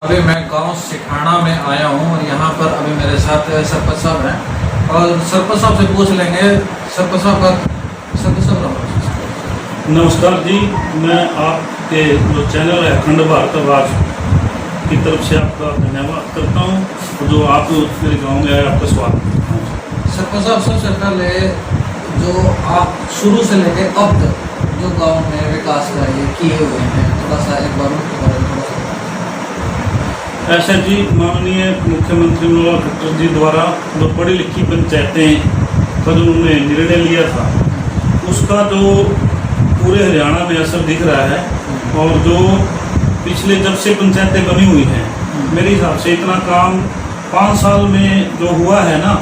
अभी मैं गांव सिखाना में आया हूं और यहाँ पर अभी मेरे साथ सरपंच साहब हैं और सरपंच साहब से पूछ लेंगे। सरपंच साहब नमस्कार जी, मैं आपके जो चैनल है अखंड भारत आवाज की तरफ से आपका धन्यवाद करता हूँ जो आप मेरे गांव में आए, आपका स्वागत। सरपंच साहब, सबसे पहले जो आप शुरू से लेके अब तक जो गांव में विकास कार्य किए हुए हैं, थोड़ा सा एक बार उनके बारे में थोड़ा सा। ऐसा जी, माननीय मुख्यमंत्री मनोहर खट्टर जी द्वारा जो पढ़ी लिखी पंचायतें का जो उन्होंने निर्णय लिया था, उसका जो पूरे हरियाणा में असर दिख रहा है। और जो पिछले जब से पंचायतें बनी हुई हैं, मेरे हिसाब से इतना काम 5 साल में जो हुआ है ना,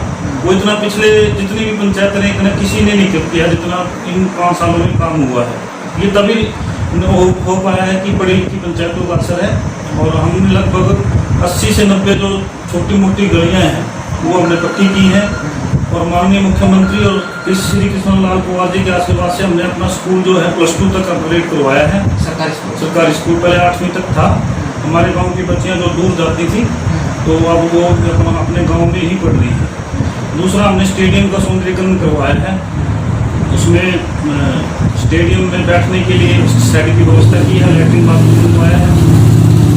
वो इतना पिछले जितनी भी पंचायतें ने इतना किसी ने नहीं किया जितना इन 5 सालों में काम हुआ है। ये तभी हो पाया है कि पढ़ी लिखी पंचायतों का असर है। और हमने लगभग 80 से 90 जो छोटी मोटी गलियां हैं वो हमने पक्की की हैं। और माननीय मुख्यमंत्री और श्री कृष्ण लाल पवार जी के आशीर्वाद से हमने अपना स्कूल जो है +2 तक अपग्रेड करवाया है। सरकारी स्कूल पहले 8वीं तक था। हमारे गांव की बच्चियां जो दूर जाती थी तो अब वो अपने गांव में ही पढ़ रही हैं। दूसरा, हमने स्टेडियम का सौंदर्यीकरण करवाया है। उसमें स्टेडियम में बैठने के लिए साइड की व्यवस्था की है, लैट्रिन बाथरूम बनवाया है।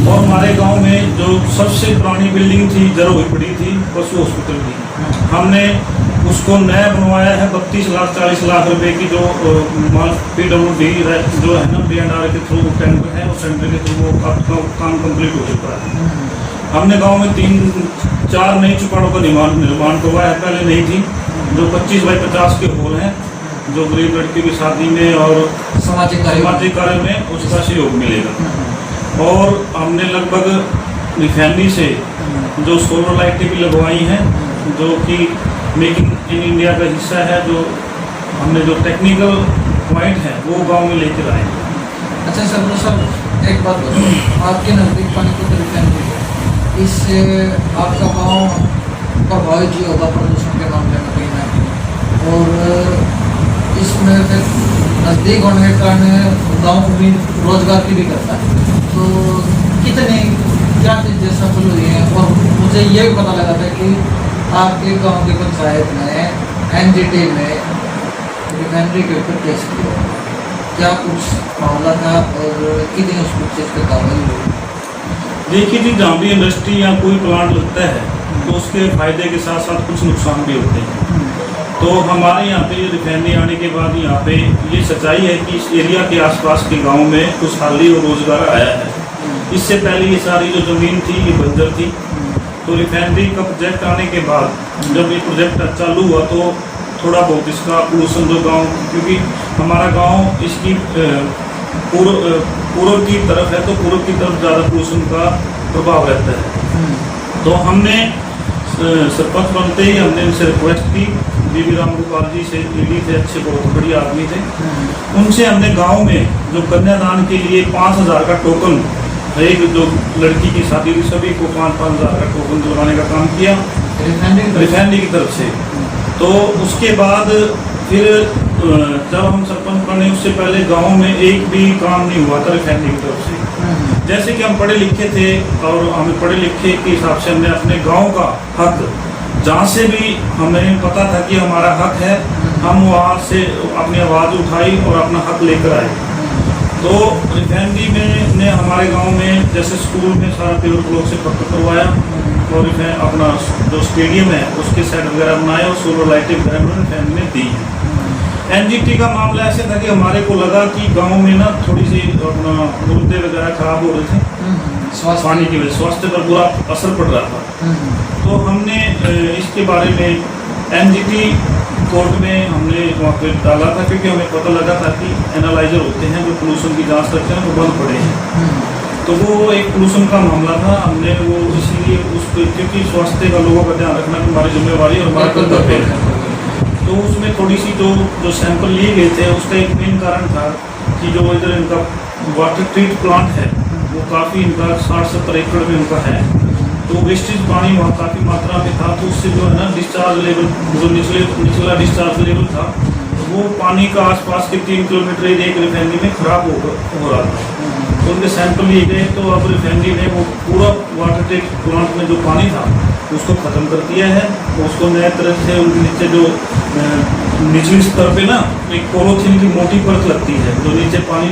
और हमारे गांव में जो सबसे पुरानी बिल्डिंग थी, जड़ हुई पड़ी थी, पशु हॉस्पिटल की, हमने उसको नया बनवाया है। 32 लाख 40 लाख रुपए की जो PWD जो है ना, B&R के थ्रू टेंडर है, उस टेंडर के थ्रू वो काम कंप्लीट हो चुका है। हमने गांव में 3-4 नई चौपालों का निर्माण करवाया है, पहले नहीं थी। जो 25 बाई 50 के हॉल हैं, जो गरीब लड़की की शादी में और सामाजिक कार्य में उसका सहयोग मिलेगा। और हमने लगभग रिफाइनरी से जो सोलर लाइटें भी लगवाई हैं, जो कि मेकिंग इन इंडिया का हिस्सा है। जो हमने जो टेक्निकल पॉइंट है वो गांव में लेकर आए हैं। अच्छा सर, एक बात बताओ, आपके नज़दीक पानीपत रिफाइनरी है, इससे आपका गांव प्रभावित ही होगा प्रदूषण के मामले में कहीं ना कहीं। और इसमें नज़दीक होने के कारण गाँव भी रोजगार की भी करता है, तो कितने क्या चीज़ें सफल हुई हैं। और मुझे ये भी पता लगा था कि आपके गांव की पंचायत ने NGT में रिफाइनरी के ऊपर केस किया, क्या कुछ मामला था और कितनी उस चीज़ पर कार्रवाई हुई? देखिए जी, जहाँ भी इंडस्ट्री या कोई प्लांट लगता है तो उसके फायदे के साथ साथ कुछ नुकसान भी होते हैं। तो हमारे यहाँ पे रिफाइनरी आने के बाद यहाँ पे ये सच्चाई है कि इस एरिया के आसपास के गांव में खुशहाली और रोजगार आया है। इससे पहले ये सारी जो ज़मीन थी ये बंजर थी। तो रिफाइनरी का प्रोजेक्ट आने के बाद जब ये प्रोजेक्ट चालू हुआ तो थोड़ा बहुत इसका पोल्यूशन जो गाँव, क्योंकि हमारा गाँव इसकी पूर्व की तरफ है, तो पूर्व की तरफ ज़्यादा पोल्यूशन का प्रभाव रहता है। तो हमने सरपंच बनते ही हमने उनसे रिक्वेस्ट की, बीबी राम गोपाल जी से, ईडी थे, अच्छे बहुत बढ़िया आदमी थे। उनसे हमने गांव में जो कन्यादान के लिए 5000 का टोकन, एक जो लड़की की शादी हुई सभी को 5-5 हज़ार का टोकन दिलवाने का काम किया रिफाइनरी की तरफ से। तो उसके बाद फिर जब हम सरपंच बने उससे पहले गांव में एक भी काम नहीं हुआ था रिफाइनरी की तरफ से। जैसे कि हम पढ़े लिखे थे और हमें पढ़े लिखे के हिसाब से हमने अपने गांव का हक, जहाँ से भी हमें पता था कि हमारा हक है, हम वहाँ से अपनी आवाज़ उठाई और अपना हक लेकर आए। तो रिफाइनरी में ने हमारे गांव में जैसे स्कूल में सारा पेवर ब्लॉक से पक्का करवाया और अपना जो स्टेडियम है उसके साइड वगैरह बनाए और सोलर लाइटें वगैरह रिफाइनरी ने दी है। NGT का मामला ऐसे था कि हमारे को लगा कि गांव में ना थोड़ी सी अपना मुर्दे वगैरह खराब हो रहे थे, पानी की वजह स्वास्थ्य पर बुरा असर पड़ रहा था। तो हमने इसके बारे में NGT कोर्ट में हमने वहाँ पे डाला था, क्योंकि हमें पता लगा था कि एनालाइजर होते हैं जो पोल्यूशन की जांच करते हैं वो बंद पड़े हैं। तो वो एक पोल्यूशन का मामला था। हमने वो इसीलिए उस पर, क्योंकि स्वास्थ्य का लोगों का ध्यान रखना हमारी जिम्मेवारी और हमारा कर्तव्य है। तो उसमें थोड़ी सी जो सैंपल लिए गए थे उसका एक मेन कारण था कि जो इधर इनका वाटर ट्रीट प्लांट है वो काफ़ी इनका 60-70 एकड़ में उनका है। तो वेस्टेज पानी वहाँ काफ़ी मात्रा में था। तो उससे जो है ना डिस्चार्ज लेवल, जो निचला डिस्चार्ज लेवल था, वो पानी का आसपास के 3 किलोमीटर एक रिफाइनरी में खराब हो रहा था। तो उनके सैंपल लिए गए, तो अब रिफाइनरी ने वो पूरा वाटर ट्रीटमेंट प्लांट में जो पानी था उसको ख़त्म कर दिया है। उसको नए तरह से उनके नीचे जो निचली स्तर पे ना एक पॉलीथीन की मोटी परत लगती है जो नीचे पानी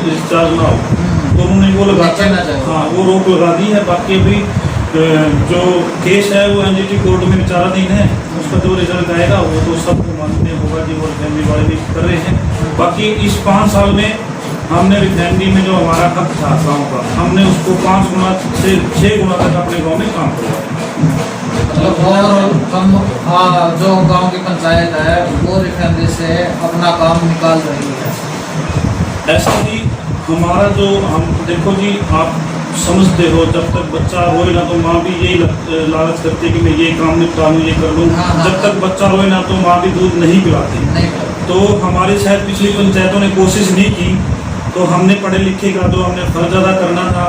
डिस्चार्ज ना हो, तो उन्होंने वो लगा नीचे ना जाए। हाँ वो रोक लगा दी है। बाकी अभी जो केस है वो एनजीटी कोर्ट में विचाराधीन है, उसका जो रिजल्ट आएगा वो तो सबको मानने होगा कि वो रिफाइनरी वाले भी कर रहे हैं। बाकी इस 5 साल में हमने रिफाइनरी में जो हमारा हक था गाँव का, हमने उसको 5 गुना से 6 गुना तक अपने गाँव में काम करवाया। मतलब और हम जो गांव की पंचायत है वो रिफाइनरी से अपना काम निकाल रही है। ऐसा ही हमारा जो हम देखो जी, आप समझते हो जब तक बच्चा रोए ना तो माँ भी यही लालच करती है कि मैं ये काम निपटा लूँ, ये कर लूँ। हाँ, जब तक बच्चा रोए ना तो माँ भी दूध नहीं पिलाती। नहीं तो हमारी शायद पिछली पंचायतों ने कोशिश नहीं की, तो हमने पढ़े लिखे का जो हमने फर्ज अदा करना था,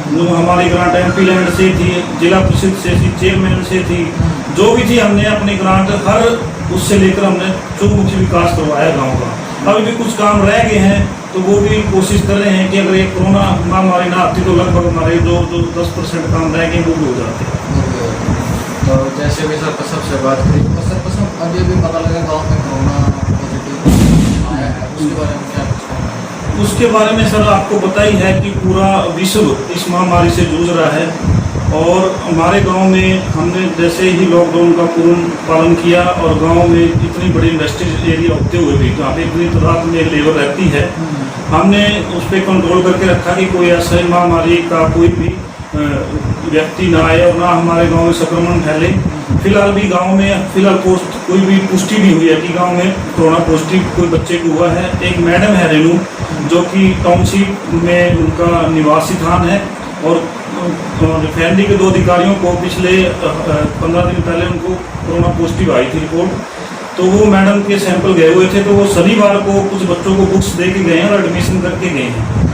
जो हमारी ग्रांट एमपी लैंड से थी, जिला परिषद से थी, चेयरमैन से थी, जो भी थी, हमने अपनी ग्रांट हर उससे लेकर हमने चौमुखी विकास करवाया गाँव का। अभी भी कुछ काम रह गए हैं, तो वो भी कोशिश कर रहे हैं कि अगर ये कोरोना महामारी ना आती तो लगभग हमारे जो 10% काम रह गए वो भी हो जाते। तो जैसे भी सर से बात करी तो सर अभी भी पता लगा गांव में कोरोना पॉजिटिव आया है, उसके बारे में क्या कुछ कहना है? उसके बारे में सर आपको पता ही है कि पूरा विश्व इस महामारी से जूझ रहा है, और हमारे गांव में हमने जैसे ही लॉकडाउन का पूर्ण पालन किया और गांव में इतनी बड़ी इंडस्ट्रियल एरिया होते हुए भी जहाँ पे इतनी रात में लेबर रहती है, हमने उस पर कंट्रोल करके रखा कि कोई ऐसा महामारी का कोई भी व्यक्ति ना आए और ना हमारे गांव में संक्रमण फैले। फिलहाल भी गांव में कोई भी पुष्टि नहीं हुई है कि गांव में कोरोना पॉजिटिव कोई बच्चे को हुआ है। एक मैडम है रेनू, जो कि टाउनशिप में उनका निवासी स्थान है, और रिफाइनरी के 2 अधिकारियों को पिछले 15 दिन पहले उनको कोरोना पॉजिटिव आई थी रिपोर्ट, तो वो मैडम के सैंपल गए हुए थे, तो वो शनिवार को कुछ बच्चों को बुक्स दे के गए हैं और एडमिशन करके गए हैं।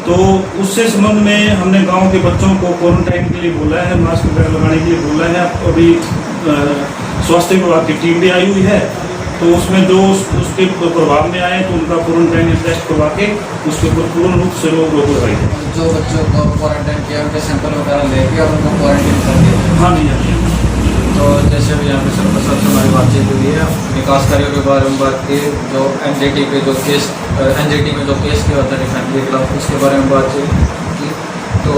तो उससे संबंध में हमने गांव के बच्चों को क्वारंटाइन के लिए बोला है, मास्क वगैरह लगाने के लिए बोला है। अभी स्वास्थ्य विभाग की टीम भी आई हुई है, तो उसमें जो उसके प्रभाव में आए तो उनका क्वारंटाइन टेस्ट करवा के उसके ऊपर पूर्ण रूप से रोक लगाई है। जो बच्चों को क्वारंटाइन किया उनके सैंपल वगैरह लेके और उनको क्वारंटाइन कर दिया। हाँ जी, हाँ जी। तो जैसे भी यहाँ पे सर से हमारी बातचीत हुई है, विकास कार्यों के बारे में बात की, जो एनजीटी पे जो केस एनजीटी में जो केस किया होता है रिफाइनरी के खिलाफ, उसके बारे में बातचीत की, तो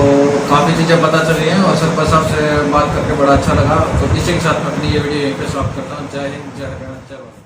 काफ़ी चीज़ें पता चली हैं और सरपंच साहब से बात करके बड़ा अच्छा लगा। तो इसी के साथ मैं अपनी ये वीडियो यहीं पे समाप्त करता हूँ। जय हिंद, जय हरियाणा, जय भारत।